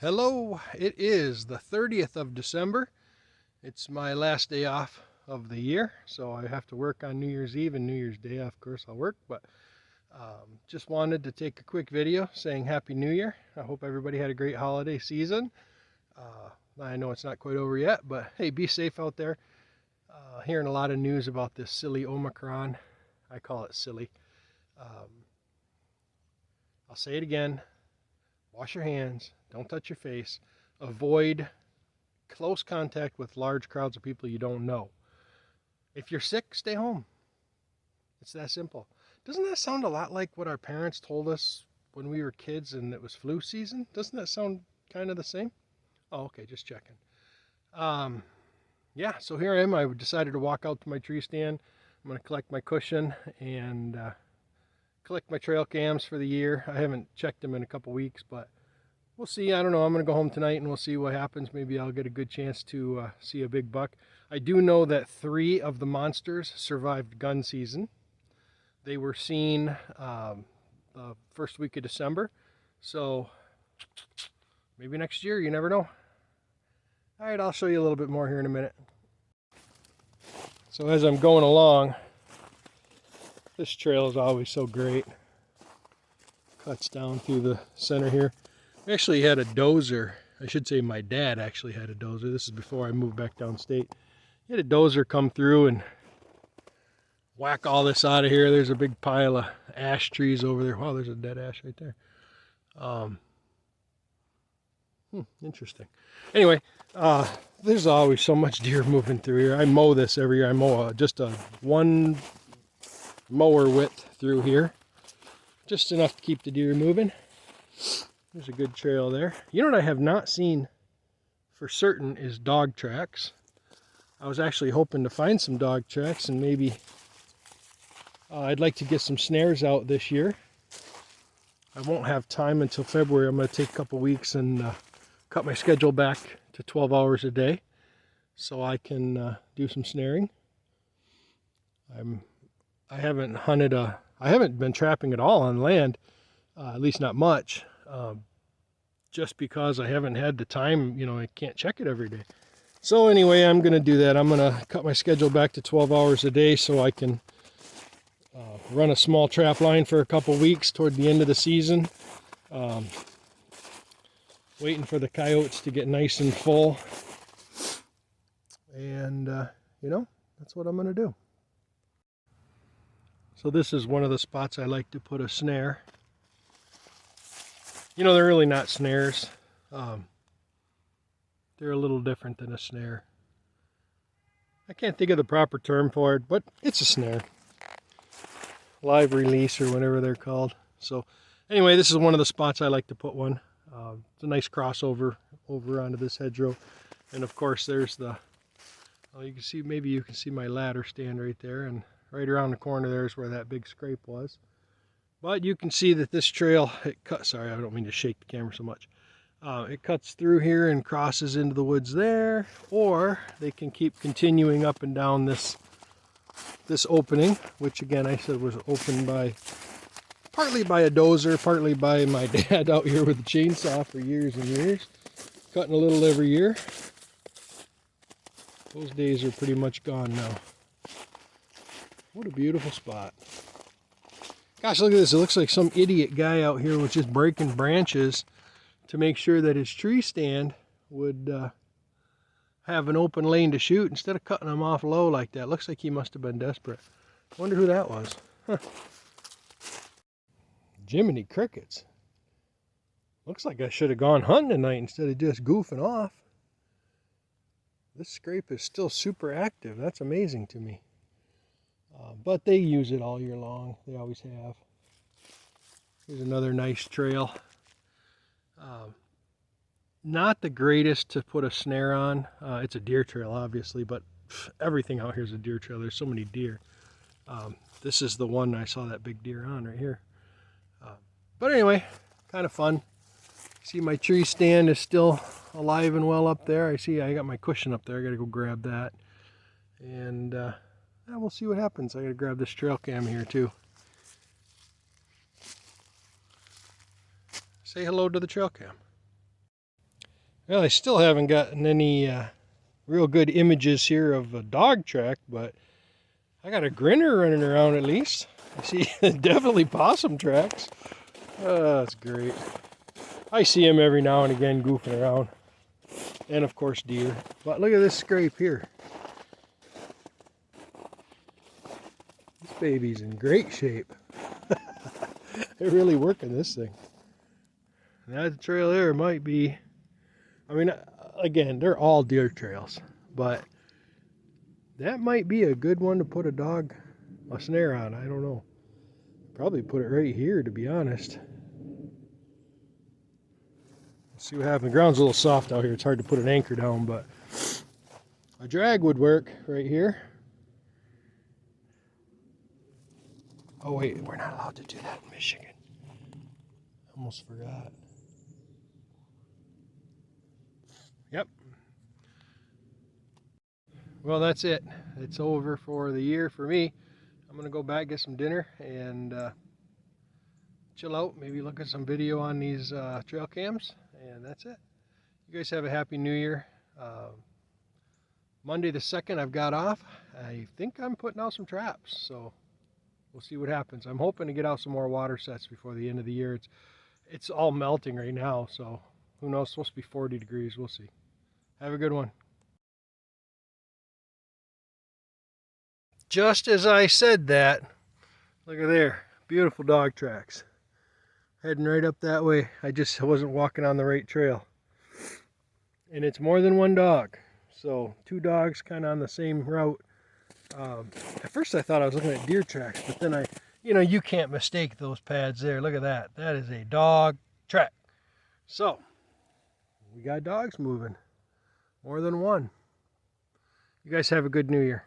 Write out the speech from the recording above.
Hello, it is the 30th of December. It's my last day off of the year, so I have to work on New Year's Eve and New Year's Day. Of course, I'll work, but just wanted to take a quick video saying Happy New Year. I hope everybody had a great holiday season. I know it's not quite over yet, but hey, be safe out there. Hearing a lot of news about this silly Omicron. I call it silly. I'll say it again. Wash your hands. Don't touch your face. Avoid close contact with large crowds of people you don't know. If you're sick, stay home. It's that simple. Doesn't that sound a lot like what our parents told us when we were kids and it was flu season? Doesn't that sound kind of the same? Oh, okay, just checking. Yeah, so here I am. I decided to walk out to my tree stand. I'm going to collect my cushion and collect my trail cams for the year. I haven't checked them in a couple weeks, but we'll see. I don't know. I'm going to go home tonight and we'll see what happens. Maybe I'll get a good chance to see a big buck. I do know that 3 of the monsters survived gun season. They were seen the first week of December. So maybe next year, you never know. All right, I'll show you a little bit more here in a minute. So as I'm going along, this trail is always so great. Cuts down through the center here. We actually had a dozer. I should say my dad actually had a dozer. This is before I moved back downstate. He had a dozer come through and whack all this out of here. There's a big pile of ash trees over there. Wow, there's a dead ash right there. Interesting. Anyway, there's always so much deer moving through here. I mow this every year. I mow just a 1 mower width through here. Just enough to keep the deer moving. There's a good trail there. You know what I have not seen for certain is dog tracks. I was actually hoping to find some dog tracks, and maybe I'd like to get some snares out this year. I won't have time until February. I'm going to take a couple weeks and cut my schedule back to 12 hours a day so I can do some snaring. I haven't hunted I haven't been trapping at all on land, at least not much, just because I haven't had the time. You know, I can't check it every day. So anyway, I'm going to do that. I'm going to cut my schedule back to 12 hours a day so I can run a small trap line for a couple weeks toward the end of the season. Waiting for the coyotes to get nice and full. And, you know, that's what I'm going to do. So this is one of the spots I like to put a snare. You know, they're really not snares. They're a little different than a snare. I can't think of the proper term for it, but it's a snare. Live release or whatever they're called. So anyway, this is one of the spots I like to put one. It's a nice crossover over onto this hedgerow. And of course there's the, well, you can see, maybe you can see my ladder stand right there, and right around the corner there's where that big scrape was. But you can see that this trail, sorry, I don't mean to shake the camera so much. It cuts through here and crosses into the woods there, or they can keep continuing up and down this opening, which again I said was opened by, partly by a dozer, partly by my dad out here with the chainsaw for years and years, cutting a little every year. Those days are pretty much gone now. What a beautiful spot. Gosh, look at this. It looks like some idiot guy out here was just breaking branches to make sure that his tree stand would have an open lane to shoot instead of cutting them off low like that. Looks like he must have been desperate. Wonder who that was. Huh. Jiminy crickets. Looks like I should have gone hunting tonight instead of just goofing off. This scrape is still super active. That's amazing to me. But they use it all year long. They always have. Here's another nice trail. Not the greatest to put a snare on. It's a deer trail, obviously, but everything out here is a deer trail. There's so many deer. This is the one I saw that big deer on right here. But anyway, kind of fun. See, my tree stand is still alive and well up there. I see I got my cushion up there. I got to go grab that. And we'll see what happens. I got to grab this trail cam here too. Say hello to the trail cam. Well, I still haven't gotten any real good images here of a dog track, but I got a grinner running around at least. I see definitely possum tracks. Oh, that's great. I see them every now and again goofing around. And of course deer. But look at this scrape here. This baby's in great shape. They're really working this thing. That trail there might be, I mean, again, they're all deer trails, but that might be a good one to put a snare on. I don't know. Probably put it right here, to be honest. Let's see what happens. The ground's a little soft out here. It's hard to put an anchor down, but a drag would work right here. Oh wait, we're not allowed to do that in Michigan. Almost forgot. Yep. Well, that's it. It's over for the year for me. I'm gonna go back, get some dinner, and chill out. Maybe look at some video on these trail cams, and that's it. You guys have a happy new year. Monday the 2nd I've got off. I think I'm putting out some traps, so we'll see what happens. I'm hoping to get out some more water sets before the end of the year. It's all melting right now, so who knows? It's supposed to be 40 degrees. We'll see. Have a good one. Just as I said that, look at there. Beautiful dog tracks. Heading right up that way. I just wasn't walking on the right trail. And it's more than one dog. So 2 dogs kind of on the same route. At first I thought I was looking at deer tracks, but then you can't mistake those pads there. Look at that. That is a dog track. So, we got dogs moving. More than one. You guys have a good new year.